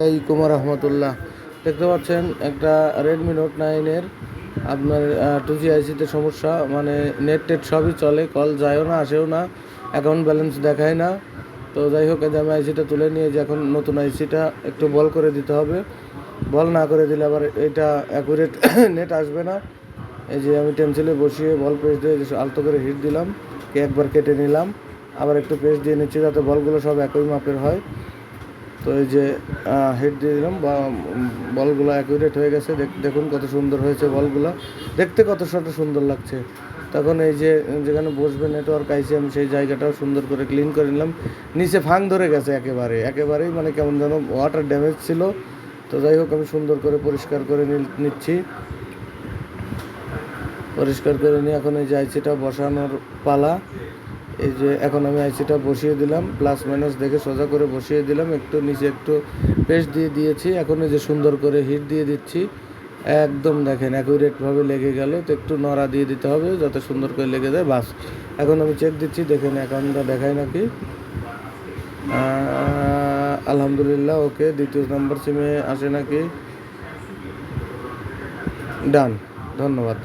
আলাইকুম রহমতুল্লাহ। দেখতে পাচ্ছেন একটা রেডমি নোট 9-এর আপনার 2G আইসিতে সমস্যা, মানে নেট টেট সবই চলে, কল যায়ও না আসেও না, অ্যাকাউন্ট ব্যালেন্স দেখায় না। তো যাই হোক, এই যে আমি আইসিটা তুলে নিয়ে যে এখন নতুন আইসিটা একটু বল করে দিতে হবে। বল না করে দিলে আবার এটা অ্যাকুরেট নেট আসবে না। এই যে আমি টেনসিলে বসিয়ে বল পেজ দিয়ে আলতো করে হিট দিলাম, একবার কেটে নিলাম, আবার একটু পেজ দিয়ে নিচ্ছি যাতে বলগুলো সব একই মাপের হয়। তো এই যে হেড দিয়ে দিলাম, বা বলগুলো অ্যাকুরেট হয়ে গেছে। দেখুন কত সুন্দর হয়েছে বলগুলো, দেখতে কত সুন্দর লাগছে। তখন এই যে যেখানে বসবে নেটওয়ার্ক আইসি, আমি সেই জায়গাটাও সুন্দর করে ক্লিন করে নিলাম। নিচে ফাং ধরে গেছে একেবারেই, মানে কেমন যেন ওয়াটার ড্যামেজ ছিল। তো যাই হোক, আমি সুন্দর করে পরিষ্কার করে নিচ্ছি। পরিষ্কার করে নিয়ে এখন এই যে আইসিটা বসানোর পালা। এই যে এখন আমি আইসিটা বসিয়ে দিলাম, প্লাস মাইনাস দেখে সোজা করে বসিয়ে দিলাম, একটু নিচে একটু পেস্ট দিয়ে দিয়েছি। এখন এই যে সুন্দর করে হিট দিয়ে দিচ্ছি, একদম দেখেন অ্যাকুরেটভাবে লেগে গেল। তো একটু নড়া দিয়ে দিতে হবে যাতে সুন্দর করে লেগে যায়, বাস। এখন আমি চেক দিচ্ছি, দেখেন অ্যাকাউন্টটা দেখায় নাকি। আলহামদুলিল্লাহ, ওকে। দ্বিতীয় নাম্বার সিমে আসে নাকি, ডান। ধন্যবাদ।